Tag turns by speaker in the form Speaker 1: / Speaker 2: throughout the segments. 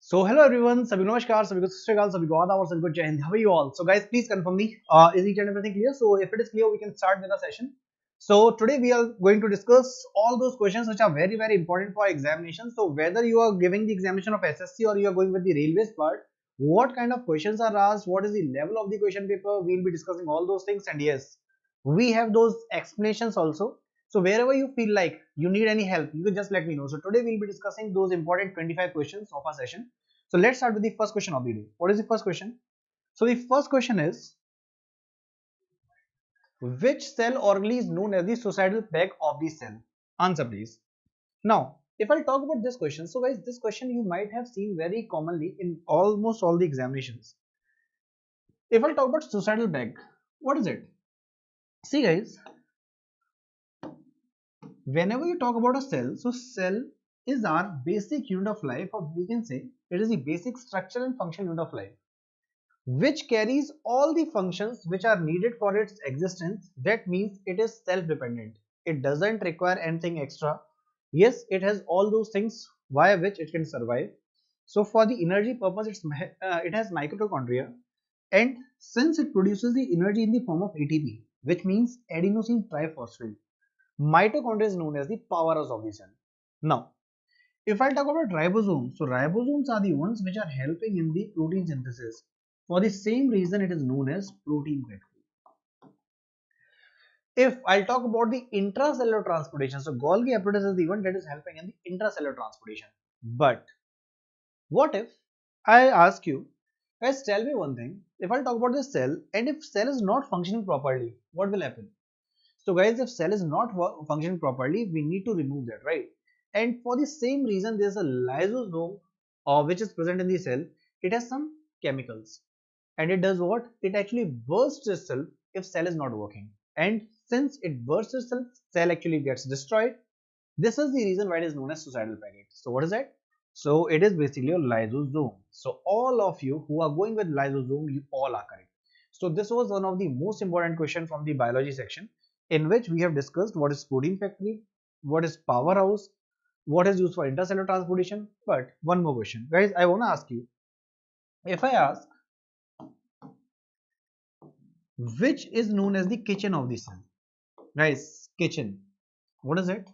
Speaker 1: So hello everyone, सभी को नमस्कार, सभी को सत श्री अकाल, सभी को आदाब और सभी को जय Hind. How are you all? So guys, please confirm me. Is each and everything clear? So if it is clear, we can start with the session. So today we are going to discuss all those questions which are very important for examination. So whether you are giving the examination of SSC or you are going with the railways part, what kind of questions are asked, what is the level of the question paper, we'll be discussing all those things. And yes, we have those explanations also. So wherever you feel like you need any help, you can just let me know. So today we'll be discussing those important 25 questions of our session. So let's start with the first question of the day. What is the first question? So the first question is, which cell orally is known as the suicidal peg of the cell? Answer please. Now, if I talk about this question, so guys, this question you might have seen very commonly in almost all the examinations. If I talk about suicidal peg, what is it? See guys, whenever you talk about a cell, so cell is our basic unit of life, or we can say it is the basic structure and function unit of life, which carries all the functions which are needed for its existence. That means it is self-dependent. It doesn't require anything extra. Yes, it has all those things via which it can survive. So for the energy purpose, it has mitochondria, and since it produces the energy in the form of ATP, which means adenosine triphosphate, mitochondria is known as the powerhouse of the cell. Now, if I talk about ribosomes, so ribosomes are the ones which are helping in the protein synthesis. For the same reason, it is known as protein factory. If I'll talk about the intracellular transportation, so Golgi apparatus is the one that is helping in the intracellular transportation. But what if I ask you, guys, tell me one thing. If I'll talk about the cell, and if cell is not functioning properly, what will happen? So guys, if cell is not functioning properly, we need to remove that, right? And for the same reason, there's a lysosome which is present in the cell. It has some chemicals, and it does what? It actually bursts itself if cell is not working. And since it bursts itself, cell actually gets destroyed. This is the reason why it is known as suicidal packet. So what is that? So it is basically a lysosome. So all of you who are going with lysosome, you all are correct. So this was one of the most important question from the biology section, in which we have discussed what is protein factory, what is powerhouse, what is used for intercellular transportation. But one more question, guys, I want to ask you, if I ask, which is known as the kitchen of the cell? Guys, kitchen, what is it?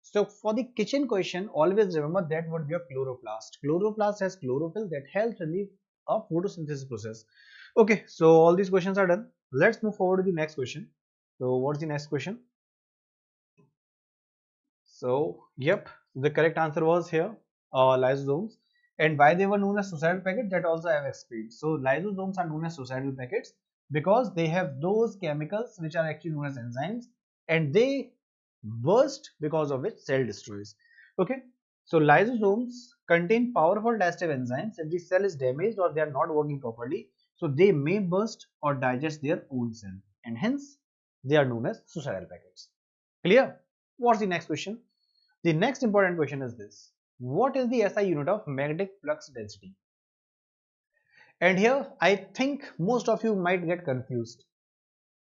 Speaker 1: So for the kitchen question, always remember that would be a chloroplast. Chloroplast has chlorophyll that helps in the photosynthesis process. Okay, so all these questions are done. Let's move forward to the next question. So what's the next question? So yep, the correct answer was here, lysosomes. And why they were known as suicidal packets, that also I have explained. So lysosomes are known as suicidal packets because they have those chemicals which are actually known as enzymes, and they burst because of which cell destroys. Okay, so lysosomes contain powerful digestive enzymes. If the cell is damaged or they are not working properly, so they may burst or digest their own cell, and hence they are known as suicidal packets. Clear? What's the next question? The next important question is this: what is the SI unit of magnetic flux density? And here I think most of you might get confused.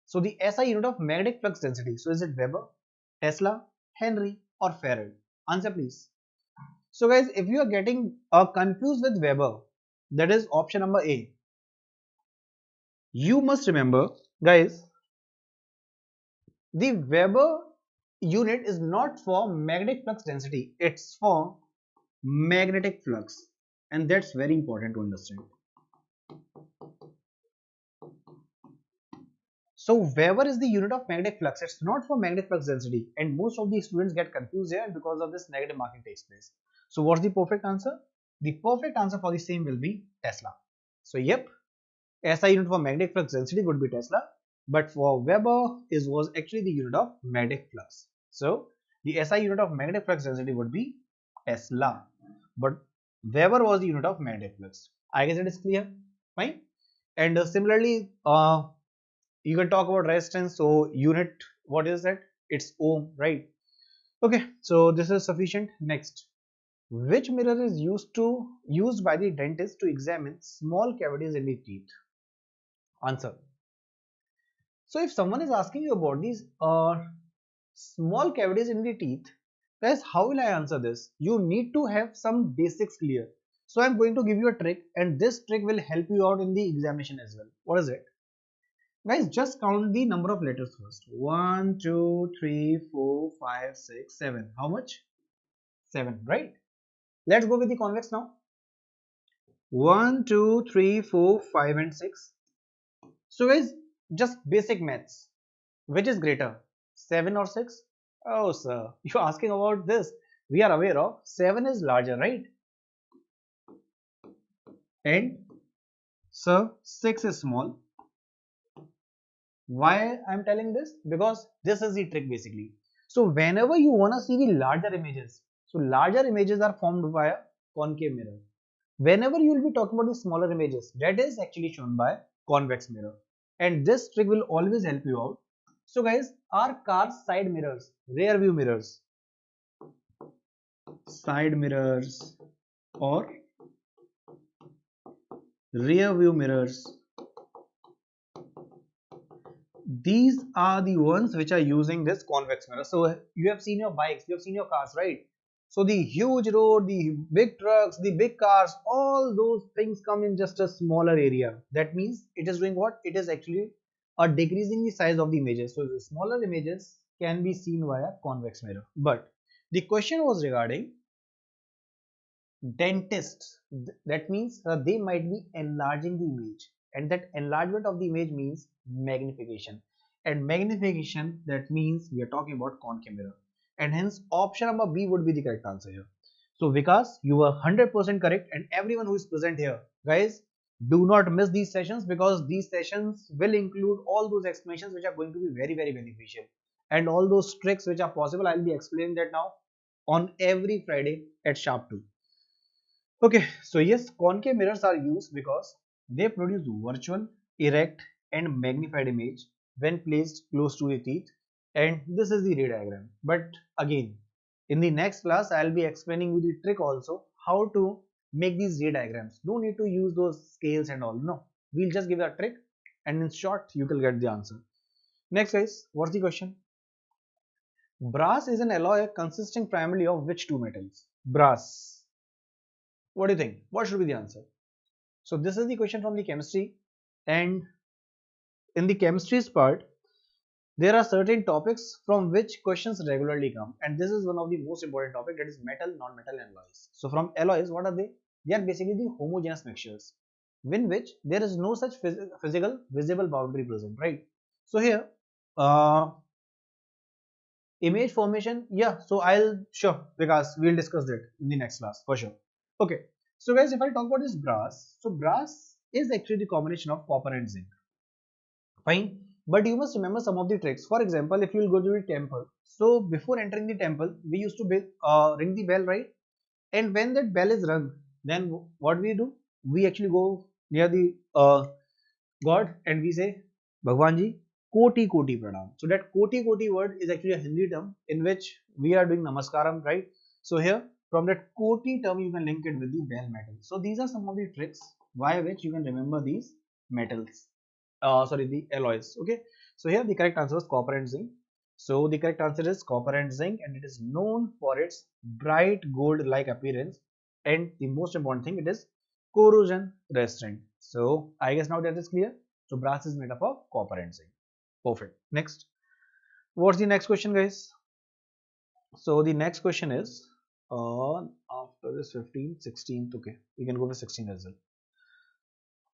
Speaker 1: So the SI unit of magnetic flux density, so is it Weber, Tesla, Henry or Farad? Answer please. So guys, if you are getting confused with Weber, that is option number A. You must remember, guys, the Weber unit is not for magnetic flux density, it's for magnetic flux, and that's very important to understand. So Weber is the unit of magnetic flux, it's not for magnetic flux density, and most of the students get confused here, and because of this negative marking takes place. So what's the perfect answer? The perfect answer for the same will be Tesla. So yep, SI unit for magnetic flux density would be Tesla, but for Weber was actually the unit of magnetic flux. So the SI unit of magnetic flux density would be Tesla, but Weber was the unit of magnetic flux. I guess it is clear, fine. And similarly, you can talk about resistance. So unit, what is that? It's ohm, right? Okay, so this is sufficient. Next, which mirror is used by the dentist to examine small cavities in the teeth? Answer. So if someone is asking you about these small cavities in the teeth, guys, how will I answer this? You need to have some basics clear. So I'm going to give you a trick, and this trick will help you out in the examination as well. What is it? Guys, just count the number of letters first. 1, 2, 3, 4, 5, 6, 7. How much? 7, right? Let's go with the convex now. 1, 2, 3, 4, 5 and 6. So guys, just basic maths. Which is greater, 7 or 6? Oh sir, you're asking about this. We are aware of 7 is larger, right? And sir, 6 is small. Why I'm telling this? Because this is the trick basically. So whenever you want to see the larger images, so larger images are formed by a concave mirror. Whenever you will be talking about the smaller images, that is actually shown by convex mirror. And this trick will always help you out. So guys, are cars side mirrors, rear view mirrors, side mirrors or rear view mirrors? These are the ones which are using this convex mirror. So you have seen your bikes, you have seen your cars, right? So the huge road, the big trucks, the big cars, all those things come in just a smaller area. That means it is doing what? It is actually decreasing the size of the images. So the smaller images can be seen via convex mirror. But the question was regarding dentists. That means they might be enlarging the image, and that enlargement of the image means magnification, and magnification, that means we are talking about concave mirror, and hence option number B would be the correct answer here. So Vikas, you were 100% correct, and everyone who is present here, guys, do not miss these sessions, because these sessions will include all those explanations which are going to be very very beneficial, and all those tricks which are possible. I'll be explaining that now on every Friday at sharp 2. Okay, so yes, concave mirrors are used because they produce virtual, erect and magnified image when placed close to the teeth, and this is the ray diagram. But again, in the next class, I'll be explaining you the trick also, how to make these ray diagrams. No need to use those scales and all, no. We'll just give you a trick, and in short, you will get the answer. Next guys, what's the question? Brass is an alloy consisting primarily of which two metals? Brass. What do you think? What should be the answer? So this is the question from the chemistry, and in the chemistry's part, there are certain topics from which questions regularly come, and this is one of the most important topic, that is metal, non-metal alloys. So from alloys, what are they? They are basically the homogeneous mixtures in which there is no such physical visible boundary present, right? So here, image formation, yeah, so I'll sure, because we'll discuss that in the next class for sure. Okay, so guys, if I talk about this brass, so brass is actually the combination of copper and zinc. Fine, but you must remember some of the tricks. For example, if you will go to the temple, so before entering the temple, we used to ring the bell, right? And when that bell is rung, then what we do? We actually go near the God and we say, Bhagwan ji, koti koti pranam. So that koti koti word is actually a Hindi term in which we are doing namaskaram, right? So here, from that koti term, you can link it with the bell metal. So these are some of the tricks via which you can remember these metals. Sorry, the alloys. Okay. So here the correct answer is copper and zinc. So the correct answer is copper and zinc, and it is known for its bright gold-like appearance. And the most important thing, it is corrosion resistant. So I guess now that is clear. So brass is made up of copper and zinc. Perfect. Next, what's the next question, guys? So the next question is after this 15, 16th. Okay, we can go to 16 as well.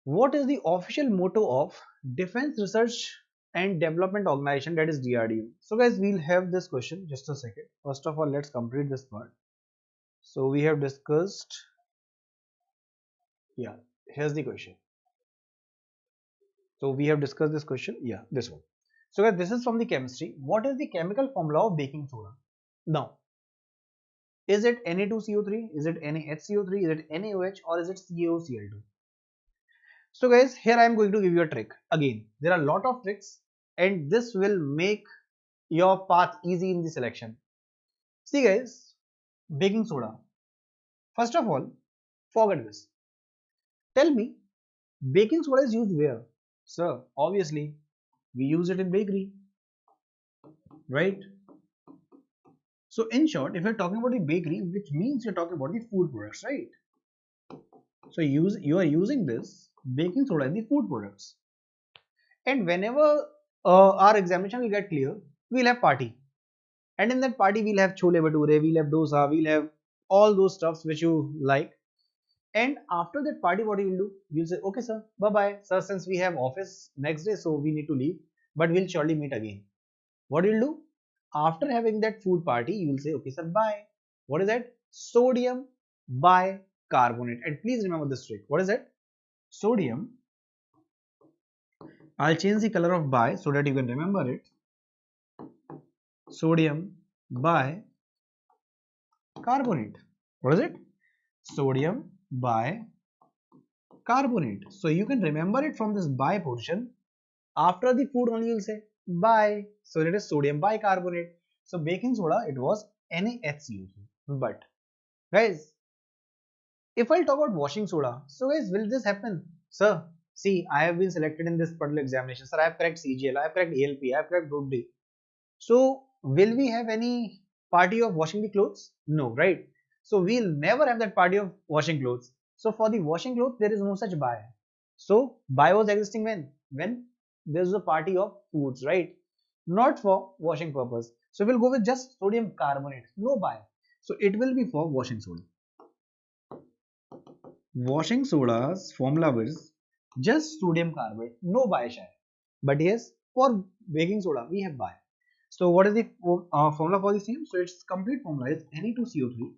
Speaker 1: What is the official motto of Defense Research and Development Organization, that is DRDO? So guys, we'll have this question, just a second. First of all, let's complete this part. So we have discussed, yeah, here's the question. So we have discussed this question, yeah, this one. So guys, this is from the chemistry. What is the chemical formula of baking soda? Now, is it Na2CO3, is it NaHCO3, is it NaOH, or is it CaOCl2? So guys, here I am going to give you a trick. Again, there are a lot of tricks, and this will make your path easy in the selection. See guys, baking soda. First of all, forget this. Tell me, baking soda is used where? Sir, obviously, we use it in bakery, right? So in short, if you're talking about the bakery, which means you're talking about the food products, right? So you are using this baking soda in the food products. And whenever our examination will get clear, we'll have party. And in that party, we'll have chole bhature, we'll have dosa, we'll have all those stuffs which you like. And after that party, what you will do? You'll say, okay, sir, bye bye. Sir, since we have office next day, so we need to leave, but we'll surely meet again. What you'll do? After having that food party, you will say, okay, sir, bye. What is that? Sodium bicarbonate. And please remember this trick. What is that? Sodium. I'll change the color of bi so that you can remember it. Sodium bicarbonate. What is it? Sodium bicarbonate. So you can remember it from this bi portion. After the food only you'll say bi. So that is sodium bicarbonate. So baking soda, it was NaHCO3. But guys, if I'll talk about washing soda, so guys, will this happen? Sir, see, I have been selected in this particular examination. Sir, I have cracked CGL, I have cracked ALP, I have cracked Group D. So will we have any party of washing the clothes? No, right? So we'll never have that party of washing clothes. So for the washing clothes, there is no such bi. So bi was existing when? When there was a party of foods, right? Not for washing purpose. So we'll go with just sodium carbonate, no bi. So it will be for washing soda. Washing soda's formula is just sodium carbonate, no bi share. But yes, for baking soda, we have bi. So what is the formula for the same? So its complete formula is Ne2CO3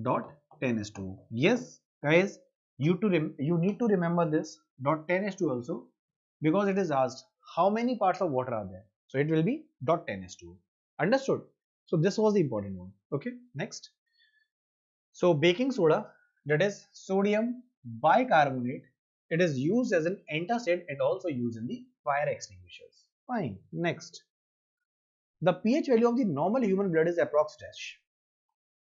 Speaker 1: dot 10H2O. Yes, guys, you need to remember this dot 10H2 also, because it is asked how many parts of water are there. So it will be dot 10H2O. Understood? So this was the important one. Okay, next. So baking soda, that is sodium bicarbonate, it is used as an antacid and also used in the fire extinguishers. Fine. Next. The pH value of the normal human blood is approx dash.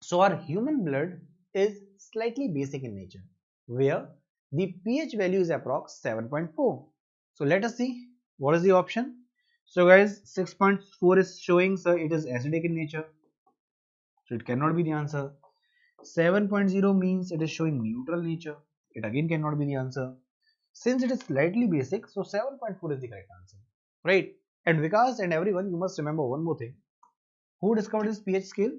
Speaker 1: So our human blood is slightly basic in nature, where the pH value is approx 7.4. So let us see what is the option. So guys, 6.4 is showing, sir, it is acidic in nature. So it cannot be the answer. 7.0 means it is showing neutral nature. It again cannot be the answer. Since it is slightly basic, so 7.4 is the correct answer. Right? And Vikas and everyone, you must remember one more thing. Who discovered this pH scale?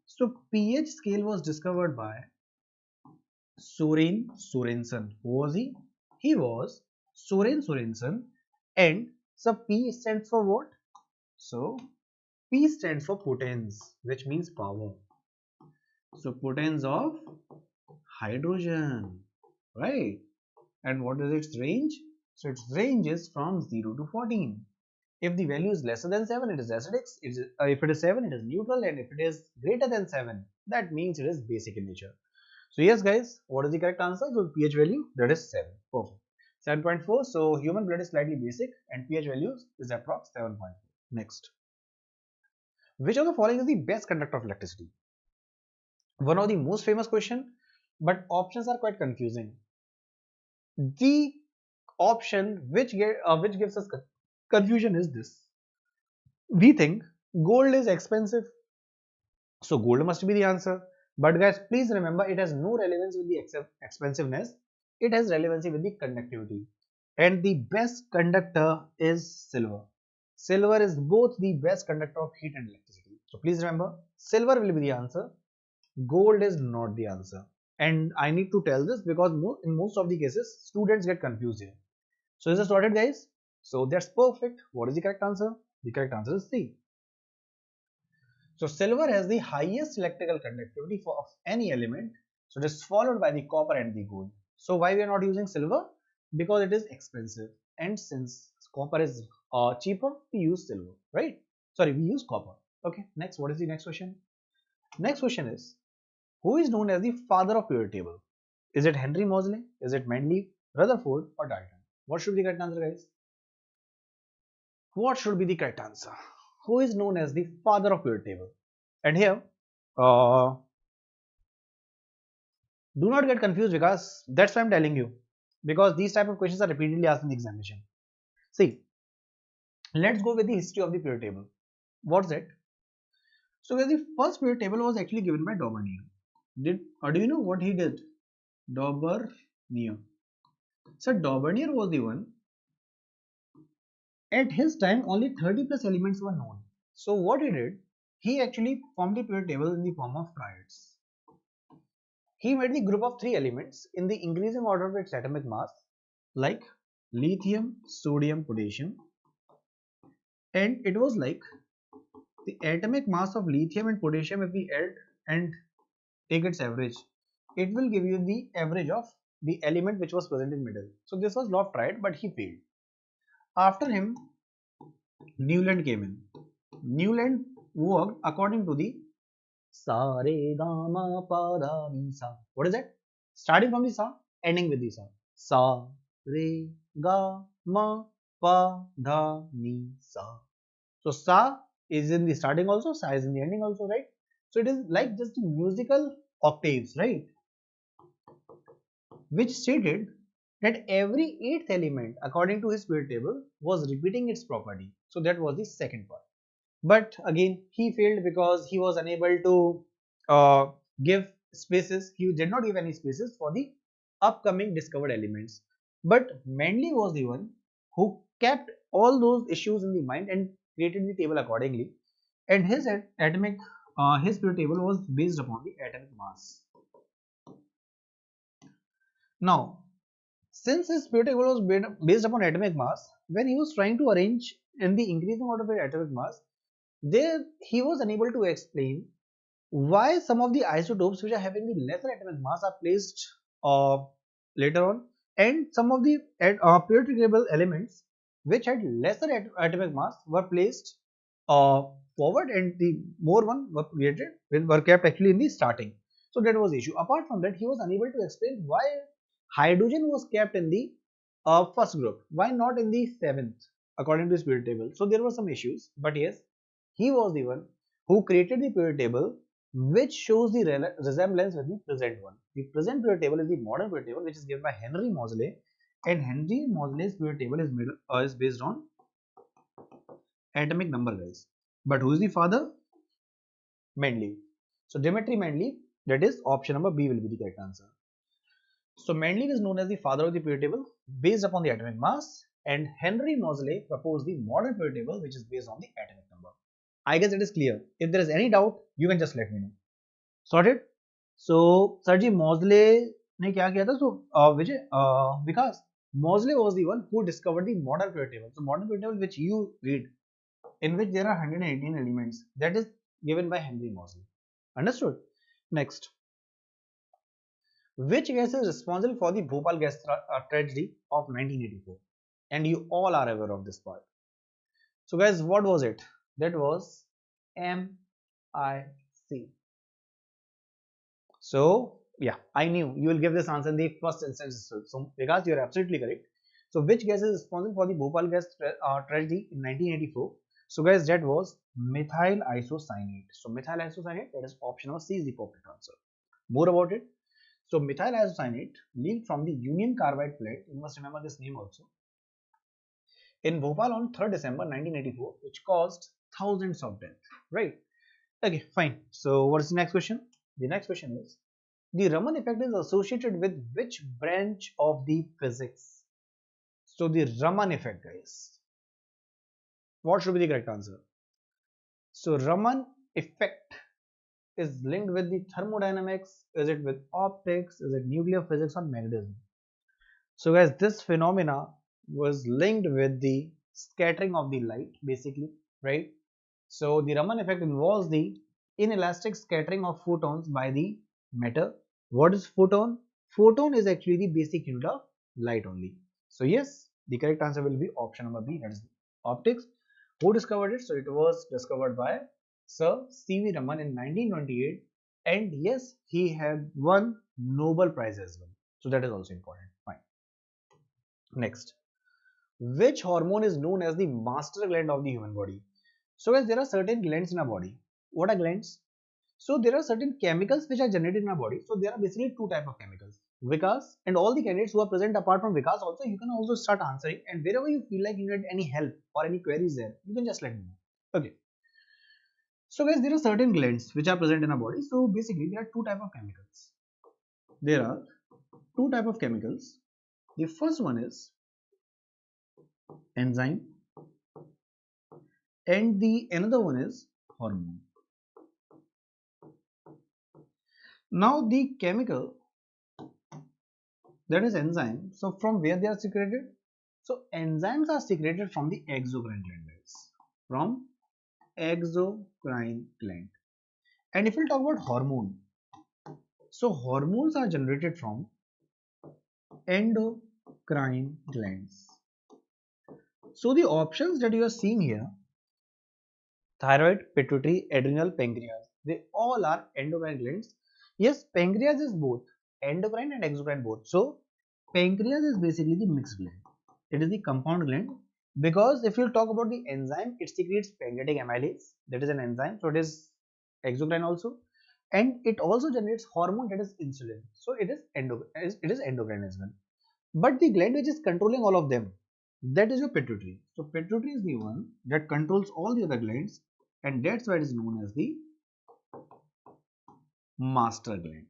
Speaker 1: So pH scale was discovered by Soren Sorensen. Who was he? He was Soren Sorensen. And so P stands for what? So P stands for potence, which means power. So potence of hydrogen, right? And what is its range? So its range is from 0 to 14. If the value is lesser than 7, it is acidic. If it is 7, it is neutral. And if it is greater than 7, that means it is basic in nature. So yes guys, what is the correct answer? So pH value, that is 7. Perfect. 7.4. So human blood is slightly basic and pH value is approx 7.4. Next. Which of the following is the best conductor of electricity? One of the most famous question, but options are quite confusing. The option which gives us confusion is this. We think gold is expensive, so gold must be the answer. But guys, please remember, it has no relevance with the expensiveness. It has relevancy with the conductivity. And the best conductor is silver. Silver is both the best conductor of heat and electricity. So please remember, silver will be the answer. Gold is not the answer. And I need to tell this because in most of the cases, students get confused here. So is it sorted, guys? So that's perfect. What is the correct answer? The correct answer is C. So silver has the highest electrical conductivity of any element. So it is followed by the copper and the gold. So why we are not using silver? Because it is expensive. And since copper is cheaper, we use silver, right? Sorry, we use copper. Okay, next, what is the next question? Next question is, who is known as the father of periodic table? Is it Henry Moseley? Is it Mendeleev, Rutherford, or Dalton? What should be the correct answer, guys? What should be the correct answer? Who is known as the father of periodic table? And here, do not get confused because that's why I'm telling you. Because these type of questions are repeatedly asked in the examination. See, let's go with the history of the periodic table. What's it? So the first periodic table was actually given by Dominic. Do you know what he did? Daubernier. So Daubernier was the one. At his time, only 30 plus elements were known. So what he did, he actually formed the periodic table in the form of triads. He made the group of 3 elements in the increasing order of its atomic mass, like lithium, sodium, potassium, and it was like the atomic mass of lithium and potassium, if we add and take its average, it will give you the average of the element which was present in middle. So this was law of triad, but he failed. After him, Newland came in. Newland worked according to the sa re ga ma pa da ni sa. What is that? Starting from the sa, ending with the sa. Sa re ga ma pa da ni sa. So sa is in the starting also, sa is in the ending also, right? So it is like just musical octaves, right? Which stated that every 8th element according to his periodic table was repeating its property. So that was the second part. But again, he failed because he was unable to give spaces. He did not give any spaces for the upcoming discovered elements. But Mendley was the one who kept all those issues in the mind and created the table accordingly. And his atomic, his periodic table was based upon the atomic mass. Now, since his periodic table was based upon atomic mass, when he was trying to arrange in the increasing order of atomic mass, there he was unable to explain why some of the isotopes which are having the lesser atomic mass are placed later on, and some of the periodic table elements which had lesser atomic mass were placed forward, and the more one were kept actually in the starting. So that was the issue. Apart from that, he was unable to explain why hydrogen was kept in the first group, why not in the 7th according to his periodic table. So there were some issues, but yes, he was the one who created the periodic table which shows the resemblance with the present one. The present periodic table is the modern periodic table, which is given by Henry Moseley, and Henry Moseley's periodic table is based on atomic number, guys. But who is the father? Mendley. So Dimitri Mendley, that is option number B will be the correct answer. So Mendley is known as the father of the periodic table based upon the atomic mass, and Henry Moseley proposed the modern periodic table which is based on the atomic number. I guess it is clear. If there is any doubt, you can just let me know. Sorted? So, Sirji Moseley ने क्या किया था? So, Vikas, Moseley was the one who discovered the modern periodic table. So, modern periodic table which you read, in which there are 118 elements, that is given by Henry Moseley. Understood? Next. Which gas is responsible for the Bhopal gas tragedy of 1984? And you all are aware of this part. So guys, what was it? That was MIC. So yeah, I knew you will give this answer in the first instance. So because you are absolutely correct. So which gas is responsible for the Bhopal gas tragedy in 1984? So guys, that was methyl isocyanate. So methyl isocyanate, that is option number C is the perfect answer. More about it. So methyl isocyanate leaked from the Union Carbide plant. You must remember this name also. In Bhopal on 3rd December 1984, which caused thousands of deaths. Right? Okay, fine. So what is the next question? The next question is, the Raman effect is associated with which branch of the physics? So the Raman effect, guys. What should be the correct answer? So Raman effect is linked with the thermodynamics. Is it with optics? Is it nuclear physics or magnetism? So guys, this phenomena was linked with the scattering of the light, basically, right? So the Raman effect involves the inelastic scattering of photons by the matter. What is photon? Photon is actually the basic unit of light only. So yes, the correct answer will be option number B, that is optics. Who discovered it? So it was discovered by Sir C.V. Raman in 1928, and yes, he had won Nobel Prize as well. So that is also important. Fine. Next, which hormone is known as the master gland of the human body? So guys, there are certain glands in our body. What are glands? So there are certain chemicals which are generated in our body. So there are basically two types of chemicals. Vikas and all the candidates who are present apart from Vikas also, you can also start answering, and wherever you feel like you need any help or any queries there, you can just let me know. Okay. So guys, there are certain glands which are present in our body. So basically there are two types of chemicals. There are two type of chemicals. The first one is enzyme and the another one is hormone. Now the chemical, that is enzyme, so from where they are secreted? So enzymes are secreted from the exocrine gland, from exocrine gland. And if we talk about hormone, so hormones are generated from endocrine glands. So the options that you are seeing here, thyroid, pituitary, adrenal, pancreas, they all are endocrine glands. Yes, pancreas is both endocrine and exocrine both. So pancreas is basically the mixed gland. It is the compound gland, because if you talk about the enzyme, it secretes pancreatic amylase, that is an enzyme, so it is exocrine also, and it also generates hormone, that is insulin, so it is endocrine as well. But the gland which is controlling all of them, that is your pituitary. So pituitary is the one that controls all the other glands, and that's why it is known as the master gland.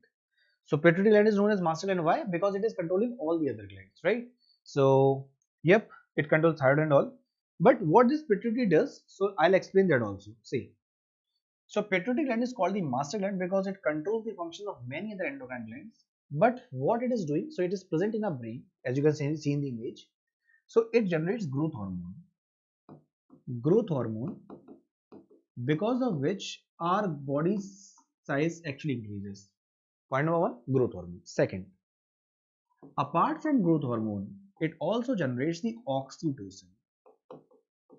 Speaker 1: So pituitary gland is known as master gland. Why? Because it is controlling all the other glands, right? So yep, it controls thyroid and all. But what this pituitary does, so I'll explain that also. See, so pituitary gland is called the master gland because it controls the function of many other endocrine glands. But what it is doing, so it is present in our brain, as you can see in the image. So it generates growth hormone. Growth hormone, because of which our body's size actually increases. Point number one, growth hormone. Second, apart from growth hormone, it also generates the oxytocin.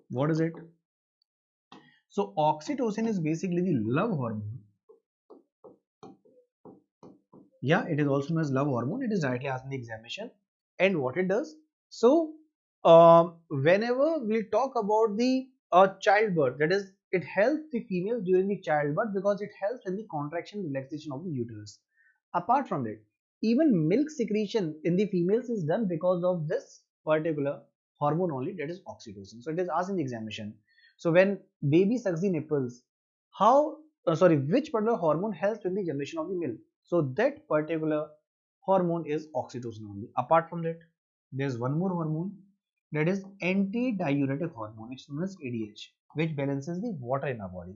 Speaker 1: What is it? So oxytocin is basically the love hormone. Yeah, it is also known as love hormone. It is directly asked in the examination. And what it does? So whenever we talk about the childbirth, that is, it helps the female during the childbirth because it helps in the contraction relaxation of the uterus. Apart from that, even milk secretion in the females is done because of this particular hormone only, that is oxytocin. So it is asked in the examination. So when baby sucks the nipples, which particular hormone helps in the generation of the milk? So that particular hormone is oxytocin only. Apart from that, there is one more hormone, that is anti-diuretic hormone, which is known as ADH, which balances the water in our body.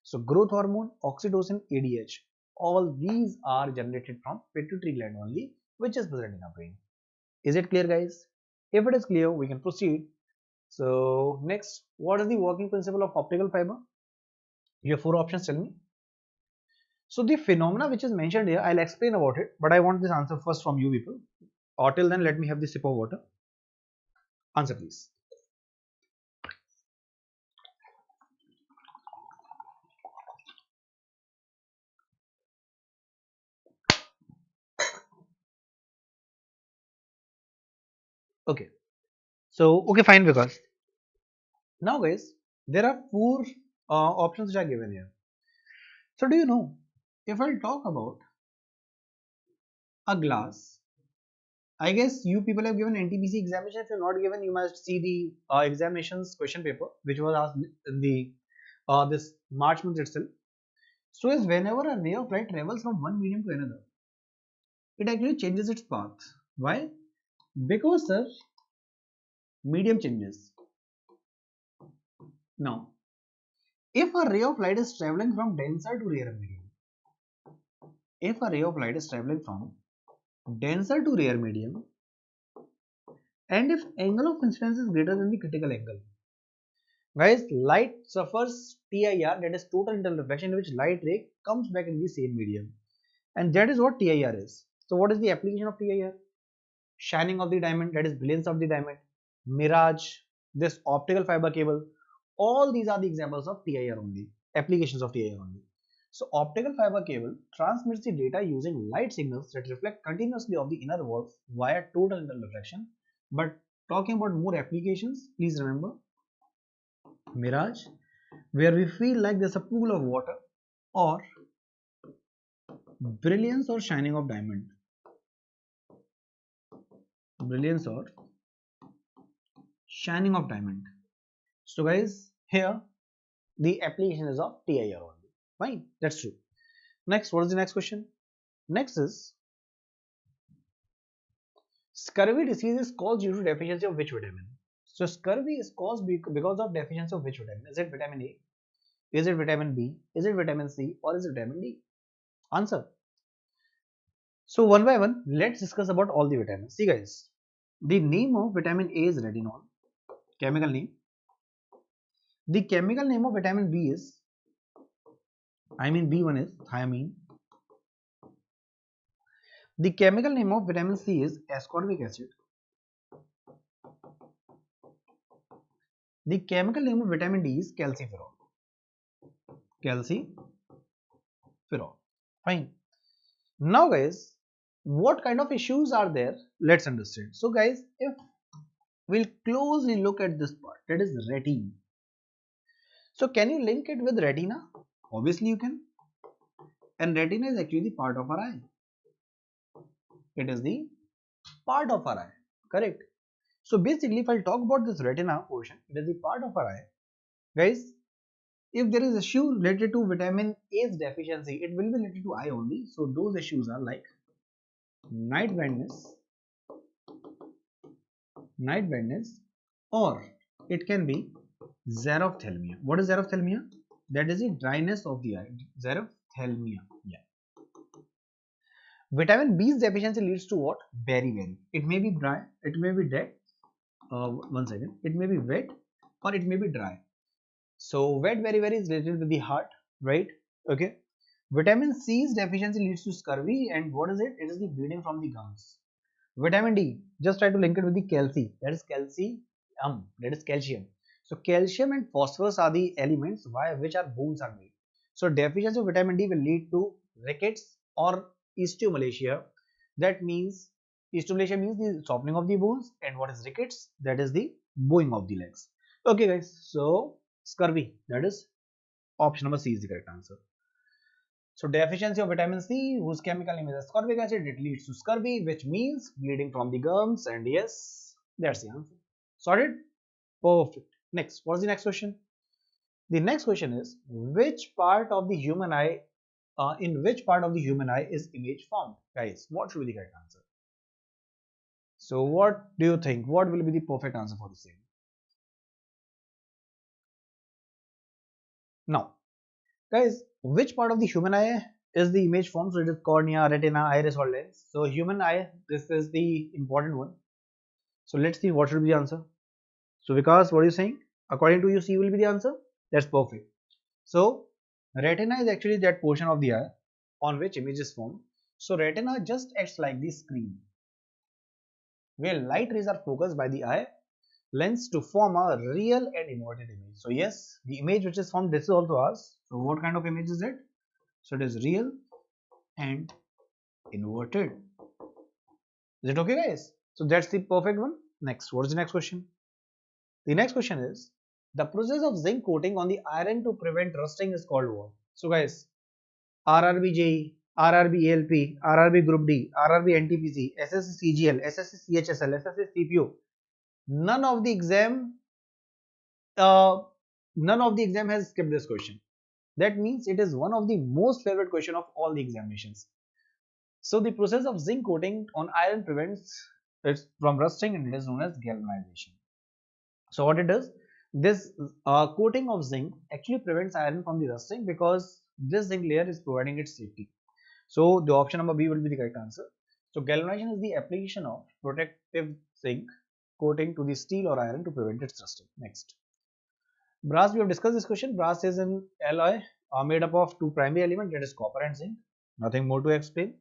Speaker 1: So growth hormone, oxytocin, ADH, all these are generated from pituitary gland only, which is present in our brain. Is it clear, guys? If it is clear, we can proceed. So next, what is the working principle of optical fiber? You have four options, tell me. So the phenomena which is mentioned here, I'll explain about it, but I want this answer first from you people. Or till then, let me have the sip of water. Answer please. Okay. So, okay, fine, because now guys, there are four options which are given here. So do you know, if I'll talk about a glass, I guess you people have given NTPC examination. If you're not given, you must see the examinations question paper, which was asked in the this March month itself. So as whenever a ray of light travels from one medium to another, it actually changes its path. Why? Because sir, medium changes. Now, if a ray of light is traveling from denser to rarer medium, if a ray of light is traveling from denser to rare medium, and if angle of incidence is greater than the critical angle, guys, light suffers TIR, that is total internal reflection, in which light ray comes back in the same medium, and that is what TIR is. So what is the application of TIR? Shining of the diamond, that is brilliance of the diamond, mirage, this optical fiber cable, all these are the examples of TIR only, applications of TIR only. So optical fiber cable transmits the data using light signals that reflect continuously of the inner wall via total internal reflection. But talking about more applications, please remember mirage, where we feel like there's a pool of water, or brilliance or shining of diamond, brilliance or shining of diamond. So guys, here the application is of TIR only. Fine, that's true. Next, what is the next question? Next is, Scurvy disease is caused due to deficiency of which vitamin? So scurvy is caused because of deficiency of which vitamin? Is it vitamin A? Is it vitamin B? Is it vitamin C? Or is it vitamin D? Answer. So one by one, let's discuss about all the vitamins. See guys, the name of vitamin A is retinol, chemical name. The chemical name of vitamin B is, B1 is thiamine. The chemical name of vitamin C is ascorbic acid. The chemical name of vitamin D is calciferol. Calciferol. Fine. Now guys, what kind of issues are there? Let's understand. So guys, if we'll closely look at this part, that is retina. So can you link it with retina? Obviously you can. And retina is actually the part of our eye. It is the part of our eye. Correct. So basically, if I'll talk about this retina portion, it is the part of our eye. Guys, if there is issue related to vitamin A's deficiency, it will be related to eye only. So those issues are like night blindness, or it can be xerophthalmia. What is xerophthalmia? That is the dryness of the eye. Xerophthalmia. Yeah. Vitamin B's deficiency leads to what? Beriberi. It may be dry, it may be dead. One second. It may be wet or it may be dry. So wet beriberi is related to the heart, right? Okay. Vitamin C's deficiency leads to scurvy, and what is it? It is the bleeding from the gums. Vitamin D, just try to link it with the calcium. That is calcium. So calcium and phosphorus are the elements which our bones are made. So deficiency of vitamin D will lead to rickets or osteomalacia. That means osteomalacia means the softening of the bones, and what is rickets? That is the bowing of the legs. Okay guys, so scurvy, that is option number C is the correct answer. So deficiency of vitamin C, whose chemical name is ascorbic acid, it leads to scurvy, which means bleeding from the gums, and yes, that's the answer. Sorted? Perfect. Next, what's the next question? The next question is, which part of the human eye, in which part of the human eye is image formed? Guys, what should be the correct answer? So what do you think? What will be the perfect answer for the same? Now, guys, which part of the human eye is the image formed? So it is cornea, retina, iris or lens. So human eye, this is the important one. So let's see what should be the answer. So Vikas, what are you saying? According to you, C will be the answer? That's perfect. So retina is actually that portion of the eye on which image is formed. So retina just acts like the screen where light rays are focused by the eye lens to form a real and inverted image. So yes, the image which is formed, this is also ours. So what kind of image is it? So it is real and inverted. Is it okay guys? So that's the perfect one. Next, what is the next question? The next question is, the process of zinc coating on the iron to prevent rusting is called what? So guys, RRB JE, RRB ALP, RRB Group D, RRB NTPC, SSC CGL, SSC CHSL, SSC CPU. None of the exam has skipped this question. That means it is one of the most favorite question of all the examinations. So the process of zinc coating on iron prevents it from rusting, and it is known as galvanization. So what it does, this coating of zinc actually prevents iron from the rusting because this zinc layer is providing its safety. So the option number B will be the correct answer. So galvanization is the application of protective zinc coating to the steel or iron to prevent its rusting. Next, brass, we have discussed this question. Brass is an alloy made up of two primary elements, that is copper and zinc. Nothing more to explain.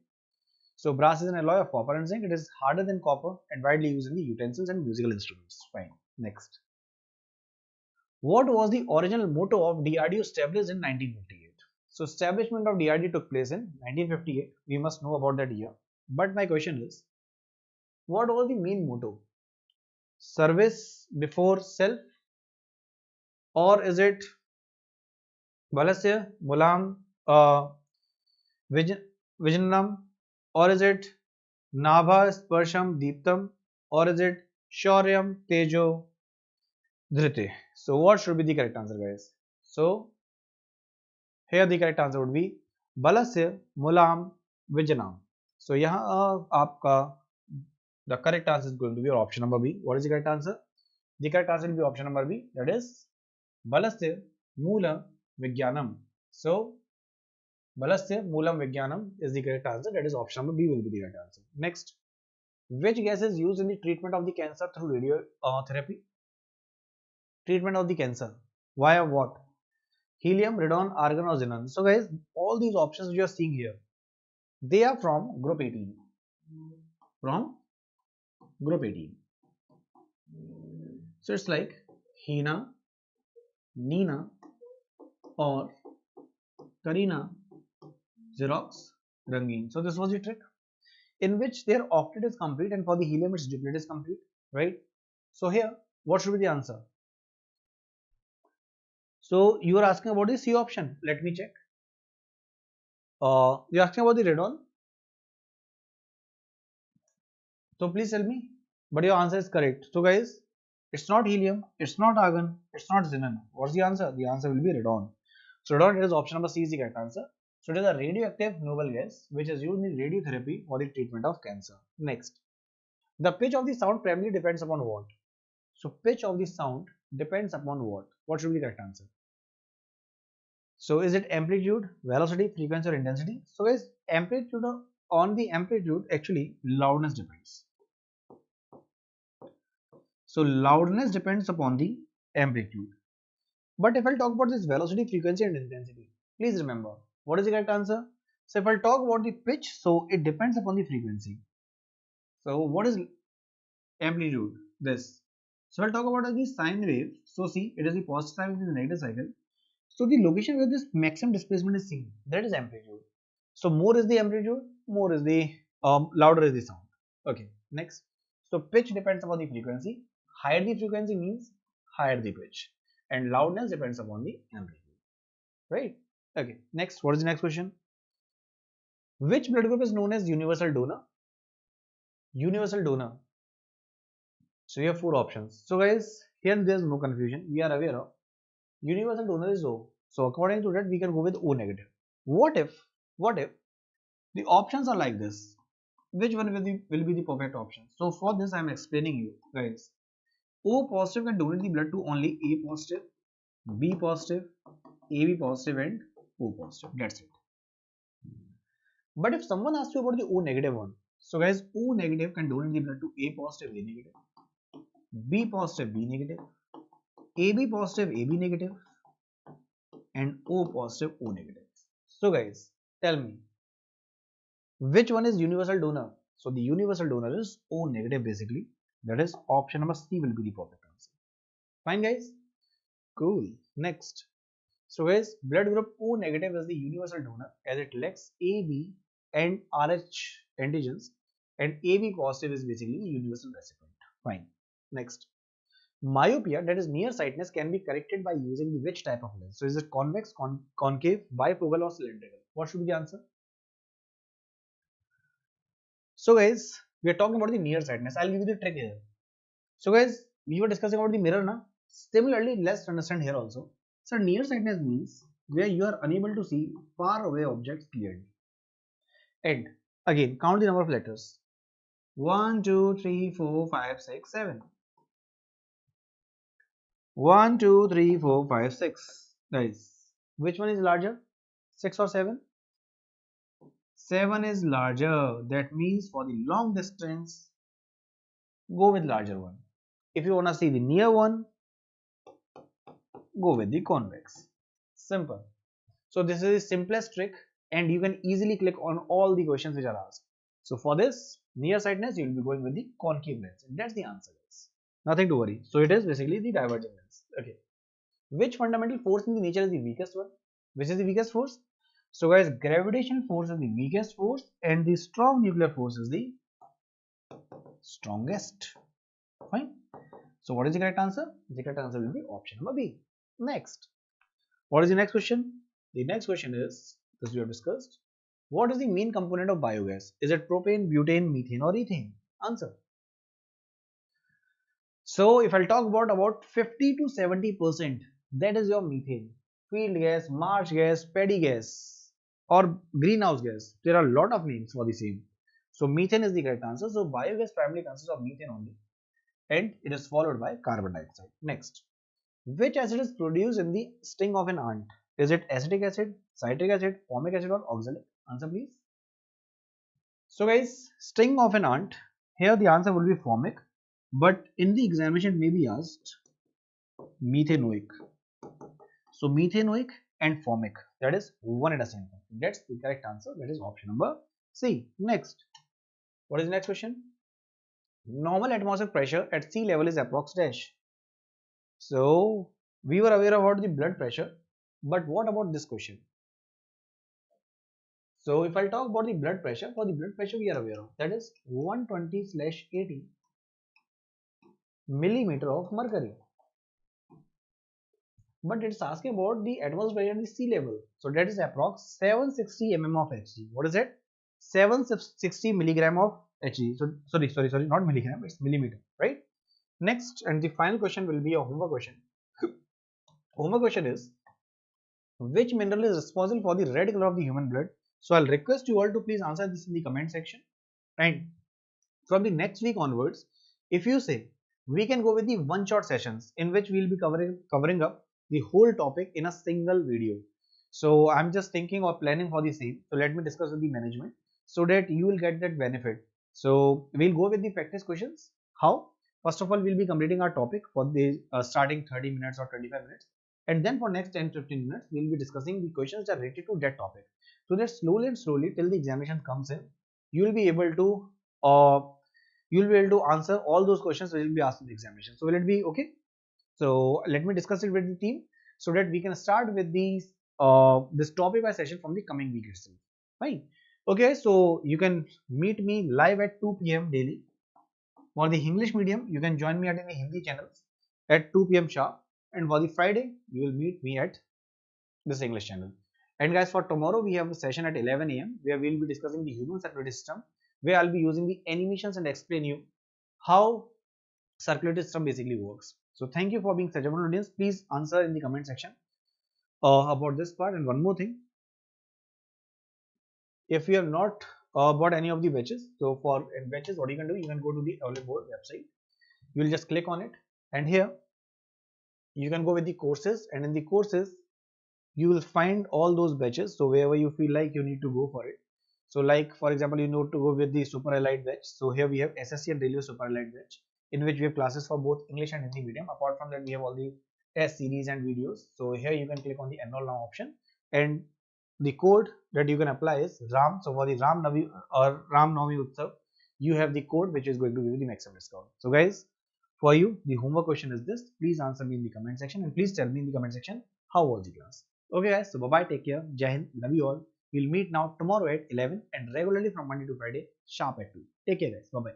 Speaker 1: So brass is an alloy of copper and zinc. It is harder than copper and widely used in the utensils and musical instruments. Fine. Next, what was the original motto of DRDO established in 1958? So establishment of DRDO took place in 1958. We must know about that year. But my question is, what was the main motto? Service before self, or is it Balasya, Mulam, Vijanam, or is it Nabha, Sparsham, Deeptam, or is it Shauryam, Tejo, Dhrite? So what should be the correct answer guys? So here the correct answer would be Balasya, Mulam, Vijanam. So यहाँ आपका The correct answer is going to be your option number B. What is the correct answer? The correct answer will be option number B. That is Balasya Moolam Vijnanam. So Balasya Moolam Vijnanam is the correct answer. That is option number B will be the correct answer. Next, which gas is used in the treatment of the cancer through radiotherapy? Treatment of the cancer via what? Helium, radon, argon or xenon. So guys, all these options you are seeing here, they are from group 18. From group 18. So it's like Hina, Nina or Karina, Xerox, Rangin. So this was the trick, in which their octet is complete and for the helium its duplet is complete, right? So here, what should be the answer? So you are asking about the C option. Let me check. You're asking about the radon. So please tell me. But your answer is correct. So guys, it's not helium, it's not argon, it's not xenon. What's the answer? The answer will be radon. So radon is option number C is the correct answer. So it is a radioactive noble gas which is used in radiotherapy for the treatment of cancer. Next, the pitch of the sound primarily depends upon what? So pitch of the sound depends upon what? What should be the correct answer? So is it amplitude, velocity, frequency or intensity? So guys, amplitude, on the amplitude actually loudness depends. So loudness depends upon the amplitude. But if I'll talk about this velocity, frequency and intensity, please remember, what is the correct answer? So if I'll talk about the pitch, so it depends upon the frequency. So what is amplitude? This. So I'll talk about the sine wave. So see, it is the positive side with the negative cycle. So the location where this maximum displacement is seen, that is amplitude. So more is the amplitude, more is the louder is the sound. Okay, next. So pitch depends upon the frequency. Higher the frequency means higher the pitch, and loudness depends upon the amplitude. Right? Okay. Next, what is the next question? Which blood group is known as universal donor? Universal donor. So we have four options. So guys, here there is no confusion. We are aware of universal donor is O. So according to that, we can go with O negative. What if the options are like this? Which one will be the perfect option? So for this, I am explaining you guys. O positive can donate the blood to only A positive, B positive, AB positive and O positive. That's it. But if someone asks you about the O negative one, so guys, O negative can donate the blood to A positive, A negative, B positive, B negative, AB positive, AB negative and O positive, O negative. So guys, tell me, which one is universal donor? So the universal donor is O negative basically. That is option number C will be the perfect answer. Fine guys? Cool. Next. So guys, blood group O negative is the universal donor as it lacks AB and RH antigens, and AB positive is basically the universal recipient. Fine. Next. Myopia, that is nearsightedness, can be corrected by using the which type of lens? So is it convex, concave, bifocal or cylindrical? What should be the answer? So guys, we are talking about the nearsightedness. I'll give you the trick here. So guys, we were discussing about the mirror now. Similarly, let's understand here also. So nearsightedness means where you are unable to see far away objects clearly. And again, count the number of letters. 1, 2, 3, 4, 5, 6, 7. 1, 2, 3, 4, 5, 6. Guys, which one is larger? 6 or 7? 7 is larger. That means for the long distance, go with larger one. If you want to see the near one, go with the convex. Simple. So this is the simplest trick and you can easily click on all the questions which are asked. So for this nearsightedness, you will be going with the concave lens. And that's the answer, guys. Nothing to worry. So it is basically the divergent lens. Okay. Which fundamental force in the nature is the weakest one? Which is the weakest force? So guys, gravitational force is the weakest force and the strong nuclear force is the strongest. Fine. So what is the correct answer? The correct answer will be option number B. Next. What is the next question? The next question is, this we have discussed. What is the main component of biogas? Is it propane, butane, methane or ethane? Answer. So if I'll talk about 50 to 70%, that is your methane. Field gas, marsh gas, paddy gas or greenhouse gas. There are a lot of names for the same. So methane is the correct answer. So biogas primarily consists of methane only, and it is followed by carbon dioxide. Next, which acid is produced in the sting of an ant? Is it acetic acid, citric acid, formic acid, or oxalic? Answer please. So guys, sting of an ant, here the answer will be formic, but in the examination may be asked methanoic. So methanoic and formic, that is one and the same thing. That's the correct answer. That is option number C. Next, what is the next question? Normal atmospheric pressure at sea level is approx dash. So we were aware about the blood pressure, but what about this question? So if I talk about the blood pressure, for the blood pressure we are aware of, that is 120/80 millimeter of mercury. But it's asking about the atmosphere at the sea level. So that is approx 760 mm of Hg. What is it? 760 milligram of Hg. So sorry, not milligram, it's millimeter, right? Next, and the final question will be a homework question. Homework question is, which mineral is responsible for the red color of the human blood? So I'll request you all to please answer this in the comment section. And from the next week onwards, if you say, we can go with the one-shot sessions in which we'll be covering up the whole topic in a single video. So I'm just thinking or planning for the same. So let me discuss with the management so that you will get that benefit. So we'll go with the practice questions. How? First of all, we'll be completing our topic for the starting 30 minutes or 25 minutes. And then for next 10-15 minutes, we'll be discussing the questions that are related to that topic. So that slowly and slowly till the examination comes in, you will be able to answer all those questions that will be asked in the examination. So will it be okay? So let me discuss it with the team so that we can start with these this topic by session from the coming week itself. Fine. Okay, so you can meet me live at 2 p.m. daily. For the English medium, you can join me at the Hindi channels at 2 p.m. sharp. And for the Friday, you will meet me at this English channel. And guys, for tomorrow, we have a session at 11 a.m. where we will be discussing the human circulatory system, where I'll be using the animations and explain you how circulatory system basically works. So thank you for being such a good audience. Please answer in the comment section about this part. And one more thing, if you have not bought any of the batches, so for batches, what you can do, you can go to the Oliveboard website. You will just click on it, and here you can go with the courses, and in the courses you will find all those batches. So wherever you feel like you need to go for it. So like for example, you need to go with the Super Allied batch. So here we have SSC and Railway Super Allied batch, in which we have classes for both English and Hindi medium. Apart from that, we have all the test series and videos. So here you can click on the enroll now option, and the code that you can apply is RAM. So for the Ram Navami Utsav, you have the code which is going to give you the maximum discount. So guys, for you, the homework question is this. Please answer me in the comment section, and please tell me in the comment section how was the class. Okay guys, so bye bye, take care, Jai Hind, love you all. We'll meet now tomorrow at 11 and regularly from Monday to Friday sharp at 2. Take care guys, bye bye.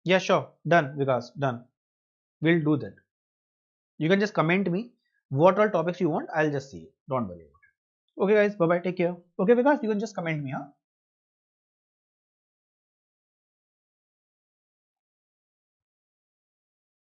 Speaker 1: Yeah, sure, done Vikas, done. We'll do that. You can just comment me what all topics you want. I'll just see it. Don't worry about it. Okay guys, bye bye, take care. Okay Vikas, you can just comment me, huh?